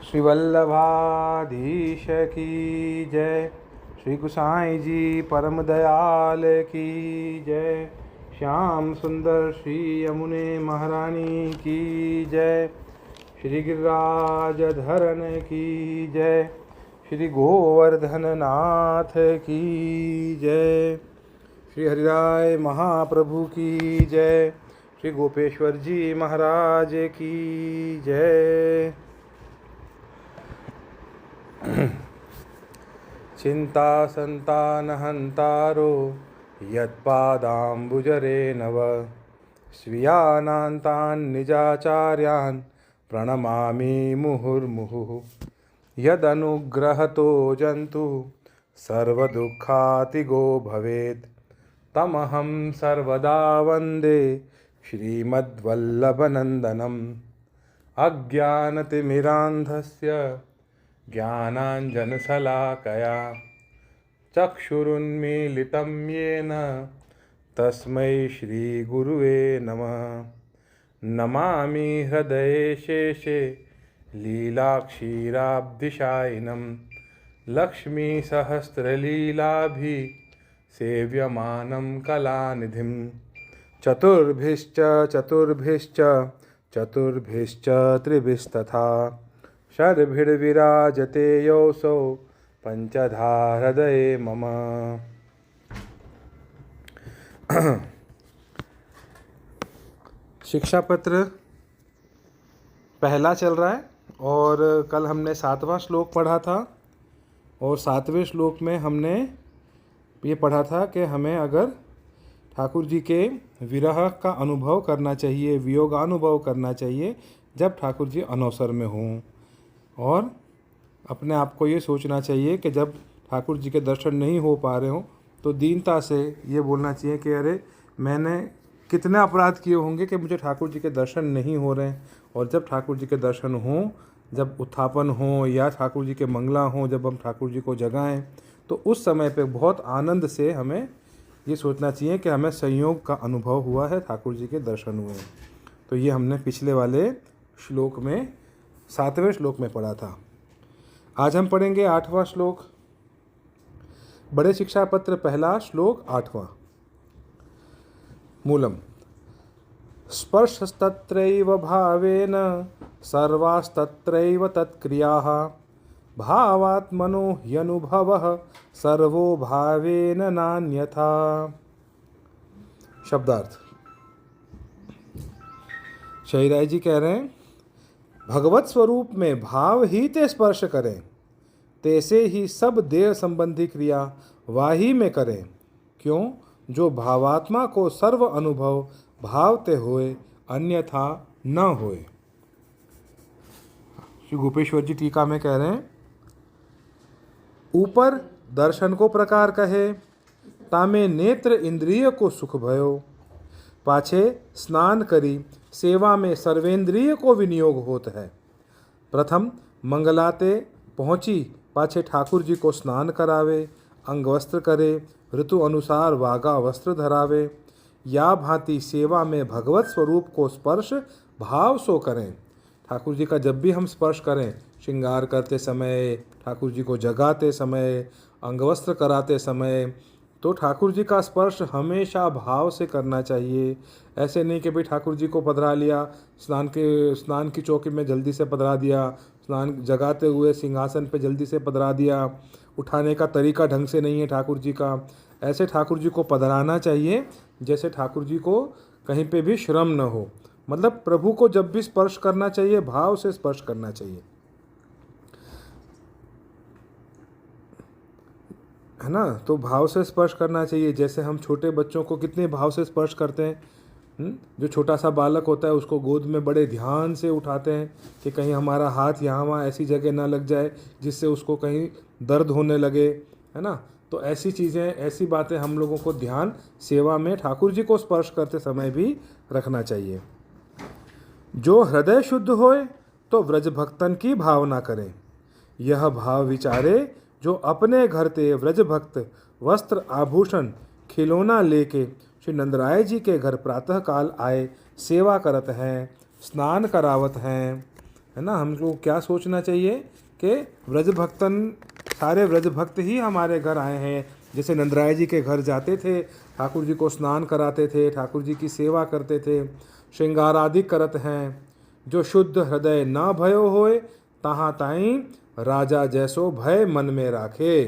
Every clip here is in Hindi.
श्री वल्लभाधीश की जय। श्री गुसाई जी परम दयाल की जय। श्याम सुंदर श्री यमुने महारानी की जय। श्री गिरिराज धरन की जय। श्री गोवर्धन नाथ की जय। श्री हरिराय महाप्रभु की जय। श्री गोपेश्वर जी महाराज की जय। चिंता संतान हंतारो यत्पादाम्बुजरे नव स्वीयानान्तान् निजाचार्यान् प्रणमामि मुहुर्मुहुः। यदनुग्रहतो जन्तु सर्वदुःखातिगो भवेत् तमहं सर्वदा वन्दे श्रीमद्वल्लभनन्दनम्। अज्ञानतिमिरान्धस्य ज्ञानाञ्जनशलाकया चक्षुरुन्मीलितं येन तस्मै श्रीगुरुवे नमः। नमामि हृदये शेषे लीलाक्षीराब्धिशायिनं लक्ष्मीसहस्रलीलाभिसेव्यमानं कलानिधिं। चतुर्भिश्च चतुर्भिश्च चतुर्भिश्च त्रिभिस्तथा षड्भिर्विराजते योऽसौ पंचधा हृदये मम। शिक्षा पत्र पहला चल रहा है और कल हमने 7वां श्लोक पढ़ा था और 7वें श्लोक में हमने ये पढ़ा था कि हमें अगर ठाकुर जी के विरह का अनुभव करना चाहिए, वियोगानुभव करना चाहिए जब ठाकुर जी अनवसर में हों, और अपने आप को ये सोचना चाहिए कि जब ठाकुर जी के दर्शन नहीं हो पा रहे हों तो दीनता से ये बोलना चाहिए कि अरे मैंने कितने अपराध किए होंगे कि मुझे ठाकुर जी के दर्शन नहीं हो रहे हैं। और जब ठाकुर जी के दर्शन हों, जब उत्थापन हो या ठाकुर जी के मंगला हों, जब हम ठाकुर जी को जगाएं तो उस समय पे बहुत आनंद से हमें ये सोचना चाहिए कि हमें संयोग का अनुभव हुआ है, ठाकुर जी के दर्शन हुए हैं। तो ये हमने पिछले वाले श्लोक में 7वें श्लोक में पढ़ा था। आज हम पढ़ेंगे 8वां श्लोक। बड़े शिक्षा पत्र पहला श्लोक 8वां। मूलम स्पर्शस्तत्रैव भावेन सर्वास्तत्रैव तत्क्रियाः भावात्मनो ह्यनुभवः सर्वो भावेन नान्यथा। शब्दार्थ। शहीराय जी कह रहे हैं भगवत स्वरूप में भाव ही ते स्पर्श करें, तैसे ही सब देह संबंधी क्रिया वाही में करें। क्यों? जो भावात्मा को सर्व अनुभव भावते हुए अन्यथा न होए। श्री गोपेश्वर जी टीका में कह रहे हैं ऊपर दर्शन को प्रकार कहे, तामे नेत्र इंद्रिय को सुख भयो, पाछे स्नान करी सेवा में सर्वेंद्रिय को विनियोग होता है। प्रथम मंगलाते पहुँची, पाछे ठाकुर जी को स्नान करावे, अंग वस्त्र करे, ऋतु अनुसार वागा वस्त्र धरावे, या भांति सेवा में भगवत स्वरूप को स्पर्श भाव सो करें। ठाकुर जी का जब भी हम स्पर्श करें, श्रृंगार करते समय, ठाकुर जी को जगाते समय, अंगवस्त्र कराते समय, तो ठाकुर जी का स्पर्श हमेशा भाव से करना चाहिए। ऐसे नहीं कि भाई ठाकुर जी को पधरा लिया, स्नान की चौकी में जल्दी से पधरा दिया, स्नान जगाते हुए सिंहासन पे जल्दी से पधरा दिया, उठाने का तरीका ढंग से नहीं है ठाकुर जी का। ऐसे ठाकुर जी को पधराना चाहिए जैसे ठाकुर जी को कहीं पे भी श्रम न हो। मतलब प्रभु को जब भी स्पर्श करना चाहिए भाव से स्पर्श करना चाहिए, है ना। तो भाव से स्पर्श करना चाहिए। जैसे हम छोटे बच्चों को कितने भाव से स्पर्श करते हैं। जो छोटा सा बालक होता है उसको गोद में बड़े ध्यान से उठाते हैं कि कहीं हमारा हाथ यहाँ वहाँ ऐसी जगह ना लग जाए जिससे उसको कहीं दर्द होने लगे, है ना। तो ऐसी चीज़ें, ऐसी बातें हम लोगों को ध्यान सेवा में ठाकुर जी को स्पर्श करते समय भी रखना चाहिए। जो हृदय शुद्ध होए तो व्रज भक्तन की भावना करें, यह भाव विचारे जो अपने घर ते व्रज भक्त वस्त्र आभूषण खिलौना लेके श्री नंदराय जी के घर प्रातः काल आए, सेवा करत हैं, स्नान करावत हैं, है ना। हमको क्या सोचना चाहिए कि व्रज भक्तन, सारे व्रज भक्त ही हमारे घर आए हैं। जैसे नंदराय जी के घर जाते थे, ठाकुर जी को स्नान कराते थे, ठाकुर जी की सेवा करते थे, श्रृंगार आदि करत हैं। जो शुद्ध हृदय ना भयो होए, तहाँ ताई राजा जैसो भय मन में राखे।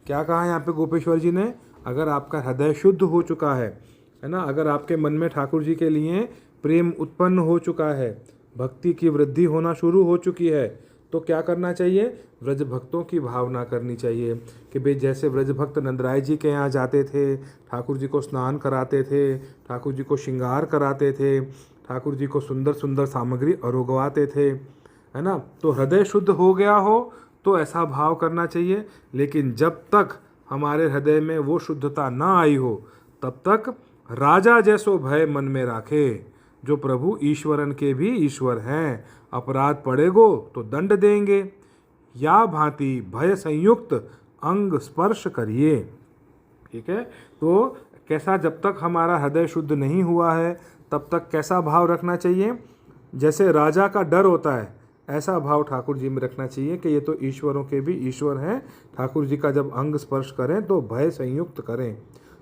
क्या कहा यहाँ पे गोपेश्वर जी ने? अगर आपका हृदय शुद्ध हो चुका है ना, अगर आपके मन में ठाकुर जी के लिए प्रेम उत्पन्न हो चुका है, भक्ति की वृद्धि होना शुरू हो चुकी है, तो क्या करना चाहिए? व्रज भक्तों की भावना करनी चाहिए कि भाई जैसे व्रज भक्त नंदराय जी के यहाँ जाते थे, ठाकुर जी को स्नान कराते थे, ठाकुर जी को श्रृंगार कराते थे, ठाकुर जी को सुंदर सुंदर सामग्री अरोगवाते थे, है ना। तो हृदय शुद्ध हो गया हो तो ऐसा भाव करना चाहिए। लेकिन जब तक हमारे हृदय में वो शुद्धता ना आई हो, तब तक राजा जैसो भय मन में राखे। जो प्रभु ईश्वरन के भी ईश्वर हैं, अपराध पड़ेगो तो दंड देंगे। या भांति भय संयुक्त अंग स्पर्श करिए। ठीक है, तो कैसा, जब तक हमारा हृदय शुद्ध नहीं हुआ है तब तक कैसा भाव रखना चाहिए? जैसे राजा का डर होता है, ऐसा भाव ठाकुर जी में रखना चाहिए कि ये तो ईश्वरों के भी ईश्वर हैं। ठाकुर जी का जब अंग स्पर्श करें तो भय संयुक्त करें।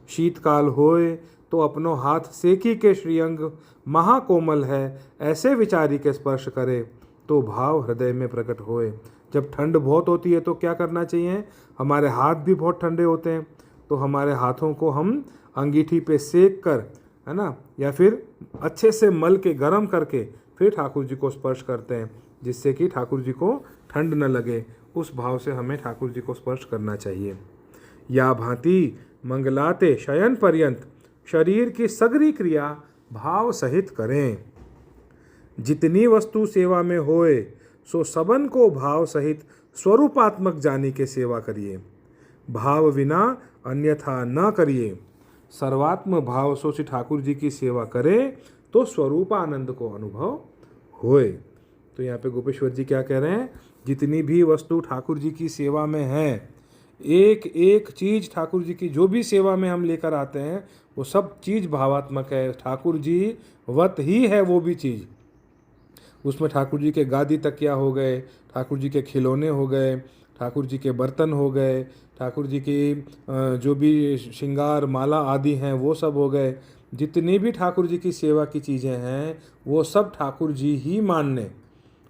शीतकाल होए तो अपनो हाथ सेकी के श्रीअंग महाकोमल है, ऐसे विचारी के स्पर्श करे तो भाव हृदय में प्रकट होए। जब ठंड बहुत होती है तो क्या करना चाहिए? हमारे हाथ भी बहुत ठंडे होते हैं, तो हमारे हाथों को हम अंगीठी पे सेक कर, है ना, या फिर अच्छे से मल के गर्म करके फिर ठाकुर जी को स्पर्श करते हैं, जिससे कि ठाकुर जी को ठंड न लगे। उस भाव से हमें ठाकुर जी को स्पर्श करना चाहिए। या भांति मंगलाते शयन पर्यंत शरीर की सगरी क्रिया भाव सहित करें। जितनी वस्तु सेवा में होए सो सबन को भाव सहित स्वरूपात्मक जानी के सेवा करिए। भाव बिना अन्यथा न करिए। सर्वात्म भाव सो श्री ठाकुर जी की सेवा करें तो स्वरूपानंद को अनुभव होए। तो यहाँ पे गोपेश्वर जी क्या कह रहे हैं? जितनी भी वस्तु ठाकुर जी की सेवा में है, एक एक चीज़ ठाकुर जी की जो भी सेवा में हम लेकर आते हैं, वो सब चीज़ भावात्मक है। ठाकुर जी वत ही है वो भी चीज़। उसमें ठाकुर जी के गादी तकिया हो गए, ठाकुर जी के खिलौने हो गए, ठाकुर जी के बर्तन हो गए, ठाकुर जी की जो भी श्रृंगार माला आदि हैं वो सब हो गए। जितनी भी ठाकुर जी की सेवा की चीज़ें हैं वो सब ठाकुर जी ही मानने।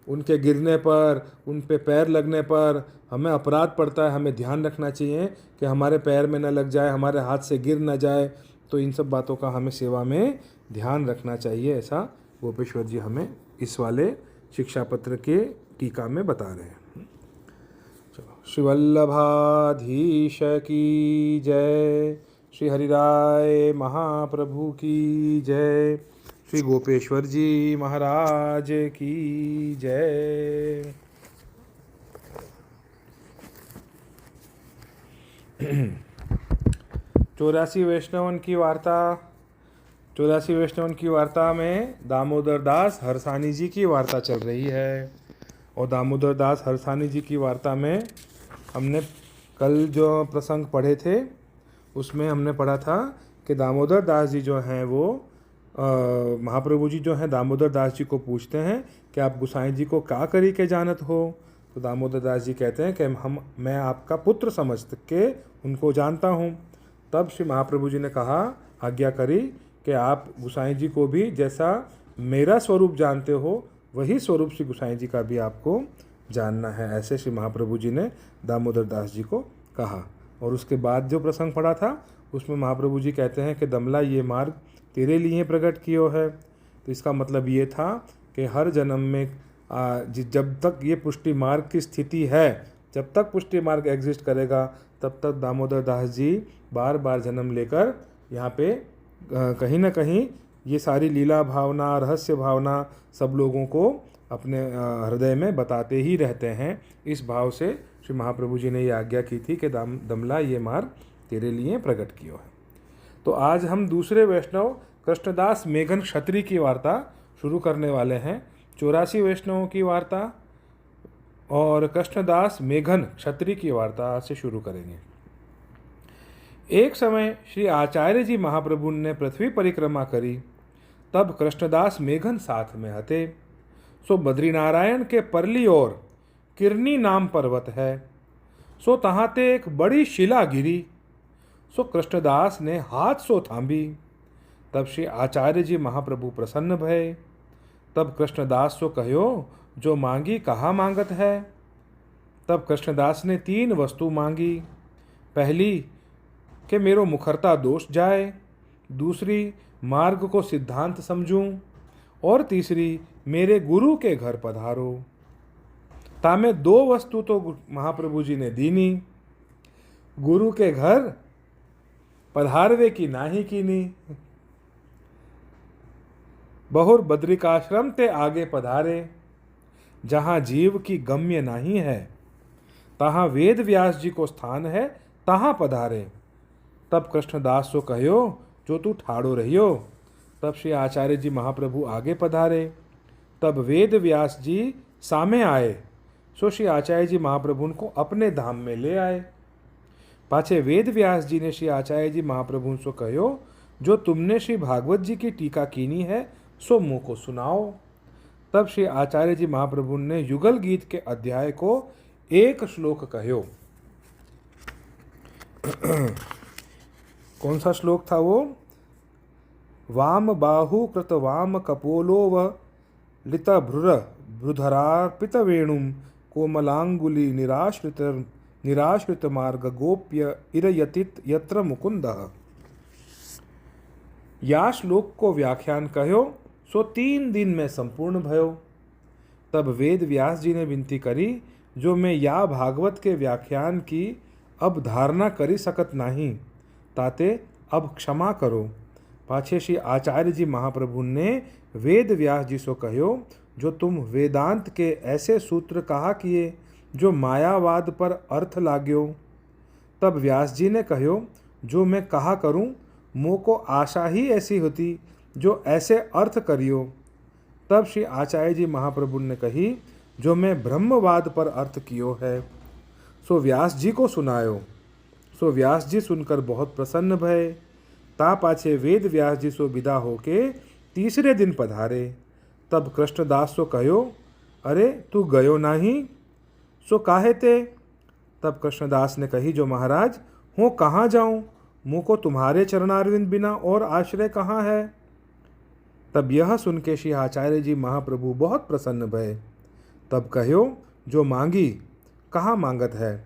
उनके गिरने पर, उन पे पैर लगने पर हमें अपराध पड़ता है। हमें ध्यान रखना चाहिए कि हमारे पैर में न लग जाए, हमारे हाथ से गिर न जाए। तो इन सब बातों का हमें सेवा में ध्यान रखना चाहिए। ऐसा गोपेश्वर जी हमें इस वाले शिक्षा पत्र के टीका में बता रहे हैं। चलो, श्री वल्लभाधीश की जय, श्री हरिराय महाप्रभु की जय, श्री गोपेश्वर जी महाराज की जय। 84 वैष्णवन की वार्ता। 84 वैष्णवन की वार्ता में दामोदर दास हरसानी जी की वार्ता चल रही है। और दामोदर दास हरसानी जी की वार्ता में हमने कल जो प्रसंग पढ़े थे उसमें हमने पढ़ा था कि दामोदर दास जी जो हैं वो महाप्रभु जी जो हैं दामोदर दास जी को पूछते हैं कि आप गोसाई जी को क्या करी के जानत हो। तो दामोदर दास जी कहते हैं कि मैं आपका पुत्र समझ के उनको जानता हूँ। तब श्री महाप्रभु जी ने कहा, आज्ञा करी कि आप गोसाई जी को भी जैसा मेरा स्वरूप जानते हो वही स्वरूप श्री गोसाई जी का भी आपको जानना है। ऐसे श्री महाप्रभु जी ने दामोदर दास जी को कहा। और उसके बाद जो प्रसंग पड़ा था उसमें महाप्रभु जी कहते हैं कि दमला ये मार्ग तेरे लिए प्रकट कियो है। तो इसका मतलब ये था कि हर जन्म में जब तक ये पुष्टि मार्ग की स्थिति है, जब तक पुष्टि मार्ग एग्जिस्ट करेगा, तब तक दामोदर दास जी बार बार जन्म लेकर यहाँ पे कहीं ना कहीं ये सारी लीला भावना, रहस्य भावना सब लोगों को अपने हृदय में बताते ही रहते हैं। इस भाव से श्री महाप्रभु जी ने ये आज्ञा की थी कि दमला ये मार्ग तेरे लिए प्रकट कियो है। तो आज हम दूसरे वैष्णव कृष्णदास मेघन क्षत्रिय की वार्ता शुरू करने वाले हैं। 84 वैष्णवों की वार्ता और कृष्णदास मेघन क्षत्रिय की वार्ता से शुरू करेंगे। एक समय श्री आचार्य जी महाप्रभु ने पृथ्वी परिक्रमा करी, तब कृष्णदास मेघन साथ में हते। सो बद्रीनारायण के परली ओर किरनी नाम पर्वत है। सो तहाँ ते एक बड़ी शिला गिरी। सो कृष्णदास ने हाथ सो थांबी। तब श्री आचार्य जी महाप्रभु प्रसन्न भय। तब कृष्णदास सो कहो, जो मांगी कहा मांगत है। तब कृष्णदास ने 3 वस्तु मांगी। पहली कि मेरो मुखरता दोष जाए, दूसरी मार्ग को सिद्धांत समझूं, और तीसरी मेरे गुरु के घर पधारो। तामे 2 वस्तु तो महाप्रभु जी ने दीनी, गुरु के घर पधारवे की नाही कीनी। बहुर बद्रिकाश्रम ते आगे पधारे, जहाँ जीव की गम्य नहीं है, तहाँ वेद व्यास जी को स्थान है, तहाँ पधारे। तब कृष्णदास सो कहो, जो तू ठाड़ो रहियो। तब श्री आचार्य जी महाप्रभु आगे पधारे। तब वेद व्यास जी सामे आए। सो श्री आचार्य जी महाप्रभु को अपने धाम में ले आए। पाछे वेद व्यास जी ने श्री आचार्य जी महाप्रभु सो कहो, जो तुमने श्री भागवत जी की टीका कीनी है, सो मुँह को सुनाओ। तब श्री आचार्य जी महाप्रभु ने युगल गीत के अध्याय को 1 श्लोक कहो। कौन सा श्लोक था वो? वाम बाहु कृत वाम कपोलोव लित भ्रुर भ्रुधरार्पित वेणुम कोमलांगुली निराश्रित मार्ग गोप्य इरयतित यत्र मुकुंदः। या श्लोक को व्याख्यान कहो, सो 3 दिन में संपूर्ण भयो। तब वेद व्यास जी ने विनती करी, जो मैं या भागवत के व्याख्यान की अब धारणा करी सकत नहीं, ताते अब क्षमा करो। पाछे श्री आचार्य जी महाप्रभु ने वेद व्यास जी सो कहो, जो तुम वेदांत के ऐसे सूत्र कहा किए, जो मायावाद पर अर्थ लाग्यो। तब व्यास जी ने कहो, जो मैं कहा करूं, मोह को आशा ही ऐसी होती, जो ऐसे अर्थ करियो। तब श्री आचार्य जी महाप्रभु ने कही, जो मैं ब्रह्मवाद पर अर्थ कियो है, सो व्यास जी को सुनायो। सो व्यास जी सुनकर बहुत प्रसन्न भये। ता पाछे वेद व्यास जी सो विदा होके तीसरे दिन पधारे। तब कृष्णदास सो कहो, अरे तू गयो नहीं, सो काहे ते? तब कृष्णदास ने कही, जो महाराज हूँ कहाँ जाऊँ, मुँह को तुम्हारे चरणारविंद बिना और आश्रय कहाँ है। तब यह सुन के श्री आचार्य जी महाप्रभु बहुत प्रसन्न भये। तब कहो, जो मांगी कहाँ मांगत है।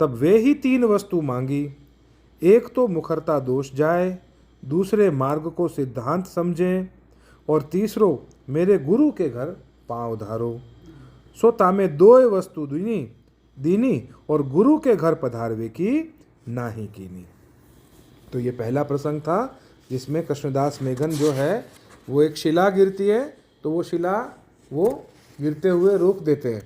तब वे ही 3 वस्तु मांगी। एक तो मुखरता दोष जाए, दूसरे मार्ग को सिद्धांत समझें, और तीसरो मेरे गुरु के घर पांव धारो। सो तामे 2 वस्तु दीनी और गुरु के घर पधारवे की नाही कीनी। तो ये पहला प्रसंग था, जिसमें कृष्णदास मेघन जो है वो एक शिला गिरती है, तो वो शिला वो गिरते हुए रोक देते हैं।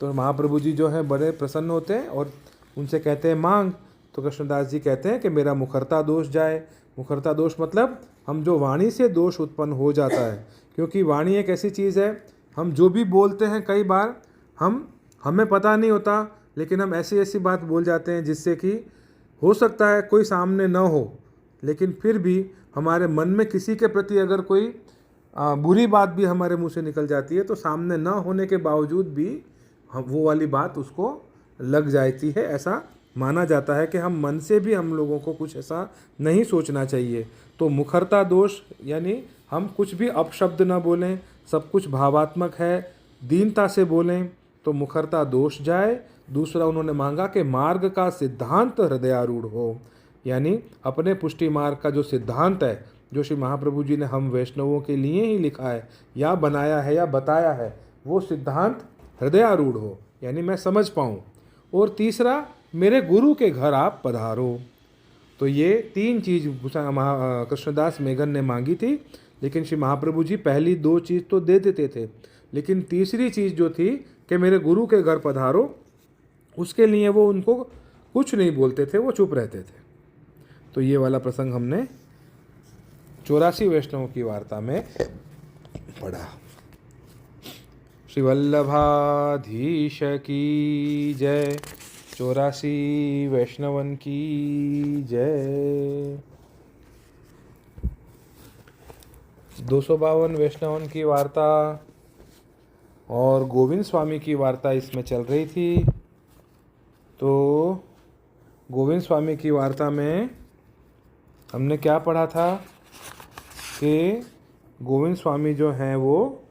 तो महाप्रभु जी जो हैं बड़े प्रसन्न होते हैं और उनसे कहते हैं मांग। तो कृष्णदास जी कहते हैं कि मेरा मुखरता दोष जाए। मुखरता दोष मतलब हम जो वाणी से दोष उत्पन्न हो जाता है, क्योंकि वाणी एक ऐसी चीज़ है, हम जो भी बोलते हैं कई बार हमें पता नहीं होता, लेकिन हम ऐसी ऐसी बात बोल जाते हैं जिससे कि हो सकता है कोई सामने न हो, लेकिन फिर भी हमारे मन में किसी के प्रति अगर कोई बुरी बात भी हमारे मुंह से निकल जाती है, तो सामने न होने के बावजूद भी हम वो वाली बात उसको लग जाती है। ऐसा माना जाता है कि हम मन से भी हम लोगों को कुछ ऐसा नहीं सोचना चाहिए। तो मुखरता दोष यानी हम कुछ भी अपशब्द न बोलें, सब कुछ भावात्मक है, दीनता से बोलें, तो मुखरता दोष जाए। दूसरा उन्होंने मांगा कि मार्ग का सिद्धांत हृदयारूढ़ हो, यानी अपने पुष्टि मार्ग का जो सिद्धांत है, जो श्री महाप्रभु जी ने हम वैष्णवों के लिए ही लिखा है या बनाया है या बताया है, वो सिद्धांत हृदयारूढ़ हो, यानी मैं समझ पाऊँ। और तीसरा मेरे गुरु के घर आप पधारो। तो ये 3 चीज़ कृष्णदास मेघन ने मांगी थी, लेकिन श्री महाप्रभु जी पहली 2 चीज़ तो दे देते थे, लेकिन तीसरी चीज़ जो थी कि मेरे गुरु के घर पधारो, उसके लिए वो उनको कुछ नहीं बोलते थे, वो चुप रहते थे। तो ये वाला प्रसंग हमने 84 वैष्णवों की वार्ता में पढ़ा। श्री वल्लभाधीश की जय। 84 वैष्णवन की जय। 252 वैष्णवन की वार्ता और गोविंद स्वामी की वार्ता इसमें चल रही थी। तो गोविंद स्वामी की वार्ता में हमने क्या पढ़ा था कि गोविंद स्वामी जो हैं वो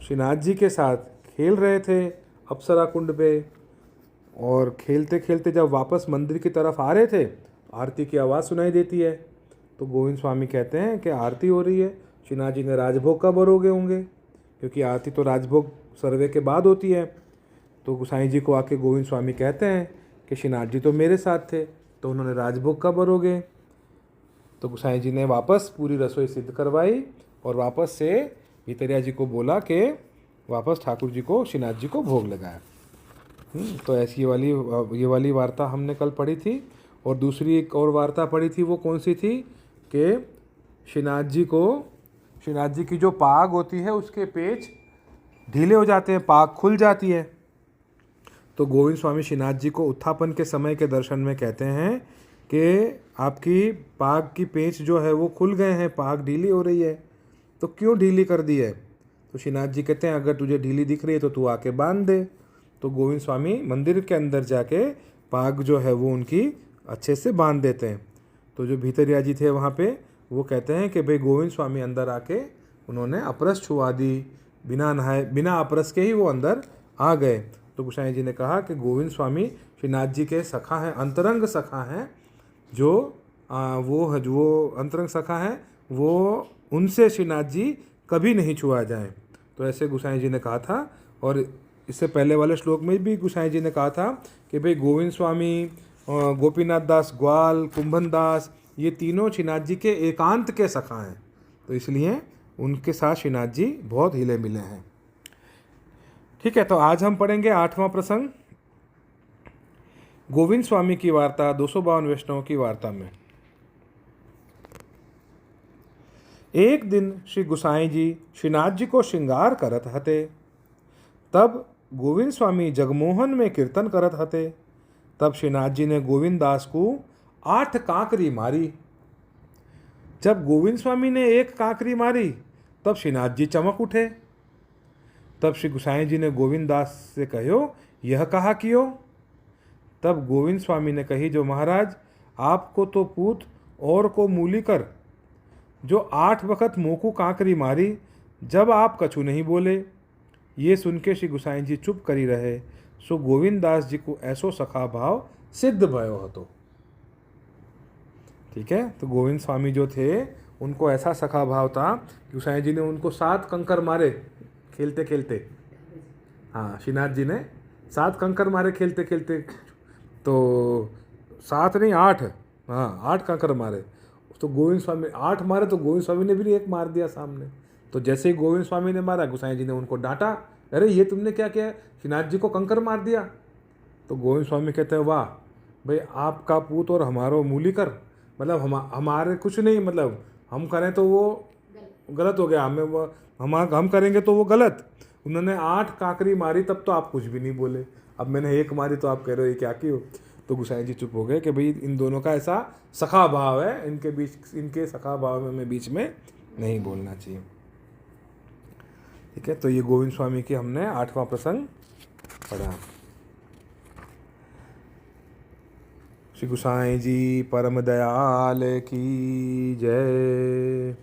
श्रीनाथ जी के साथ खेल रहे थे अप्सरा कुंड पे, और खेलते खेलते जब वापस मंदिर की तरफ आ रहे थे, आरती की आवाज़ सुनाई देती है। तो गोविंद स्वामी कहते हैं कि आरती हो रही है, श्रीनाथ जी ने राजभोग कब भरोगे होंगे, क्योंकि आरती तो राजभोग सर्वे के बाद होती है। तो गोसाई जी को आके गोविंद स्वामी कहते हैं कि श्रीनाथ जी तो मेरे साथ थे, तो उन्होंने राजभोग कब भरोगे। तो गोसाई जी ने वापस पूरी रसोई सिद्ध करवाई और वापस से भितरिया जी को बोला कि वापस ठाकुर जी को श्रीनाथ जी को भोग लगाया। तो ऐसी ये वाली वार्ता हमने कल पढ़ी थी। और दूसरी एक और वार्ता पढ़ी थी, वो कौन सी थी कि श्रीनाथ जी की जो पाग होती है उसके पेच ढीले हो जाते हैं, पाग खुल जाती है। तो गोविंद स्वामी श्रीनाथ जी को उत्थापन के समय के दर्शन में कहते हैं कि आपकी पाग की पेच जो है वो खुल गए हैं, पाग ढीली हो रही है, तो क्यों ढीली कर दी है। तो श्रीनाथ जी कहते हैं अगर तुझे ढीली दिख रही है तो तू आके बांध दे। तो गोविंद स्वामी मंदिर के अंदर जाके पाग जो है वो उनकी अच्छे से बांध देते हैं। तो जो भितरिया जी थे वहाँ पे वो कहते हैं कि भाई गोविंद स्वामी अंदर आके उन्होंने अपरस छुआ दी, बिना नहाए बिना अपरस के ही वो अंदर आ गए। तो गोसाई जी ने कहा कि गोविंद स्वामी श्रीनाथ जी के सखा हैं, अंतरंग सखा हैं, जो वो अंतरंग सखा हैं, वो उनसे श्रीनाथ जी कभी नहीं छुआ जाए। तो ऐसे गोसाई जी ने कहा था। और इससे पहले वाले श्लोक में भी गोसाई जी ने कहा था कि भाई गोविंद स्वामी, गोपीनाथ दास ग्वाल, कुंभन दास, ये तीनों श्रीनाथ जी के एकांत के सखा हैं, तो इसलिए उनके साथ श्रीनाथ जी बहुत हिले मिले हैं। ठीक है, तो आज हम पढ़ेंगे 8वां प्रसंग, गोविंद स्वामी की वार्ता 252 वैष्णवों की वार्ता में। एक दिन श्री गोसाई जी श्रीनाथ जी को श्रृंगार करत हते, तब गोविंद स्वामी जगमोहन में कीर्तन करत हते। तब श्रीनाथ जी ने गोविंद दास को 8 कांकरी मारी। जब गोविंद स्वामी ने 1 कांकरी मारी तब श्रीनाथ जी चमक उठे। तब श्री गोसाई जी ने गोविंद दास से कहो, यह कहा कियो। तब गोविंद स्वामी ने कही, जो महाराज आपको तो पूत और को मूली कर, जो 8 वक्त मोकू कांकरी मारी, जब आप कछु नहीं बोले। ये सुन के श्री गोसाई जी चुप करी रहे। सो गोविंद दास जी को ऐसो सखा भाव सिद्ध भयो हतो। ठीक है, तो गोविंद स्वामी जो थे उनको ऐसा सखा भाव था कि गोसाई जी ने उनको 7 कंकर मारे खेलते खेलते। हाँ, श्रीनाथ जी ने 7 कंकर मारे खेलते खेलते, तो 7 नहीं 8, हाँ 8 कंकर मारे। तो गोविंद स्वामी 8 मारे, तो गोविंद स्वामी ने भी 1 मार दिया सामने। तो जैसे ही गोविंद स्वामी ने मारा, गोसाई जी ने उनको डांटा, अरे ये तुमने क्या किया, श्रीनाथ जी को कंकर मार दिया। तो गोविंद स्वामी कहते हैं, वाह भाई, आपका पूत और हमारो मूली कर, मतलब हमारे कुछ नहीं, मतलब हम करें तो वो गलत हो गया, हम करेंगे तो वो गलत। उन्होंने 8 कांकरी मारी तब तो आप कुछ भी नहीं बोले, अब मैंने 1 मारी तो आप कह रहे हो ये क्या की हो। तो गोसाई जी चुप हो गए कि भाई इन दोनों का ऐसा सखा भाव है, इनके बीच, इनके सखा भाव में बीच में नहीं बोलना चाहिए। ठीक है, तो ये गोविंद स्वामी की हमने 8वां प्रसंग पढ़ा। श्री गोसाई जी परम दयाल की जय।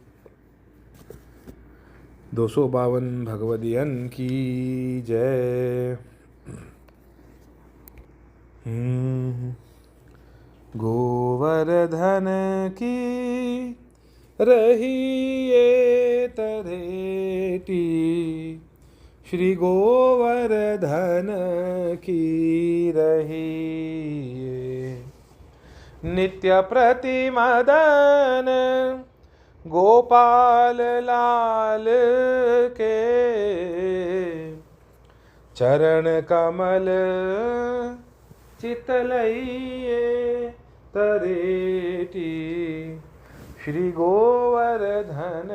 252 भगवदियन की जय। गोवर्धन की रहिए तरेटी, श्री गोवर्धन की रहिए। नित्य प्रतिमदन गोपाल लाल के, चरण कमल चितलइए तरेटी, श्री गोवर्धन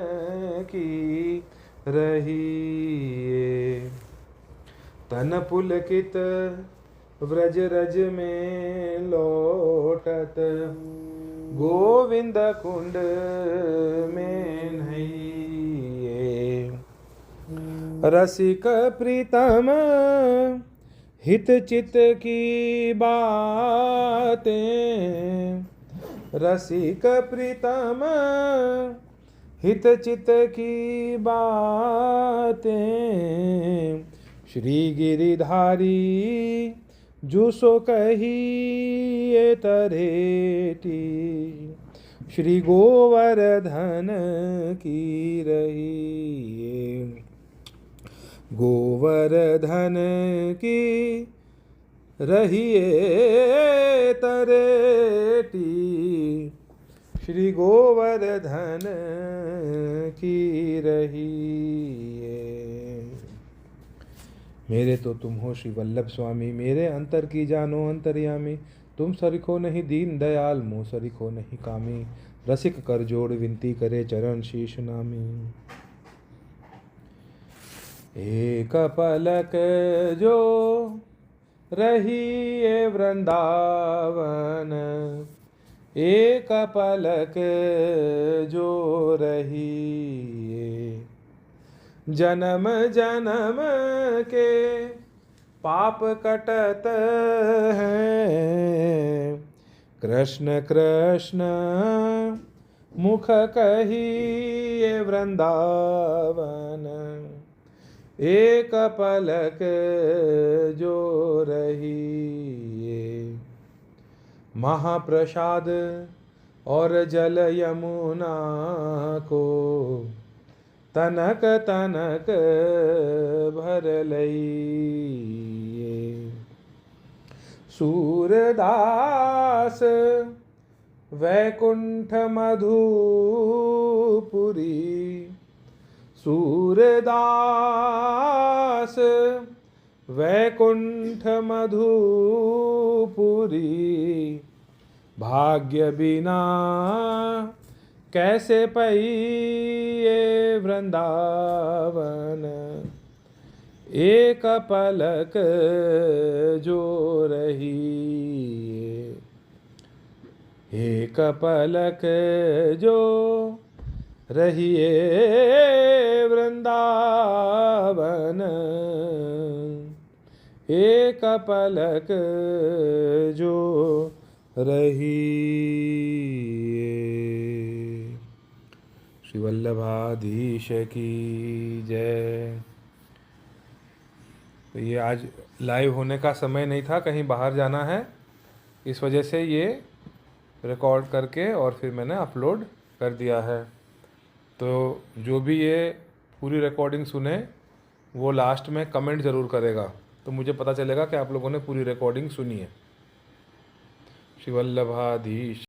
की रहिए। तन पुलकित व्रज रज में लौटत, गोविंद कुंड में नहिए। रसिक प्रीतम हित चित की बातें, रसिक प्रीतम हित चित की बातें, श्री गिरिधारी जो सो कही तरेटी, श्री गोवर्धन की रही, गोवर्धन की रहिए तरेटी, श्री गोवर्धन की रहिए। मेरे तो तुम हो श्री वल्लभ स्वामी, मेरे अंतर की जानो अंतर्यामी, तुम सरिखो नहीं दीन दयाल, मुँह सरिखो नहीं कामी, रसिक कर जोड़ विनती करे चरण शीश नामी। एक पलक जो रही ये वृंदावन, एक पलक जो रही ये, जन्म जन्म के पाप कटत हैं, कृष्ण कृष्ण मुख कही ये वृंदावन, एक पलक जो रही ये, महाप्रसाद और जल यमुना को, तनक तनक भर लइए, सूरदास वैकुंठ मधुपुरी, सूरदास वैकुंठ मधुपुरी, भाग्य बिना कैसे पई ये वृंदावन, एक पलक जो रही, एक पलक जो रहिए वृंदावन, एक पलक जो रहिए। श्री वल्लभाधीश की जय। तो ये आज लाइव होने का समय नहीं था, कहीं बाहर जाना है, इस वजह से ये रिकॉर्ड करके और फिर मैंने अपलोड कर दिया है। तो जो भी ये पूरी रिकॉर्डिंग सुने वो लास्ट में कमेंट ज़रूर करेगा, तो मुझे पता चलेगा कि आप लोगों ने पूरी रिकॉर्डिंग सुनी है। श्री वल्लभाधीश।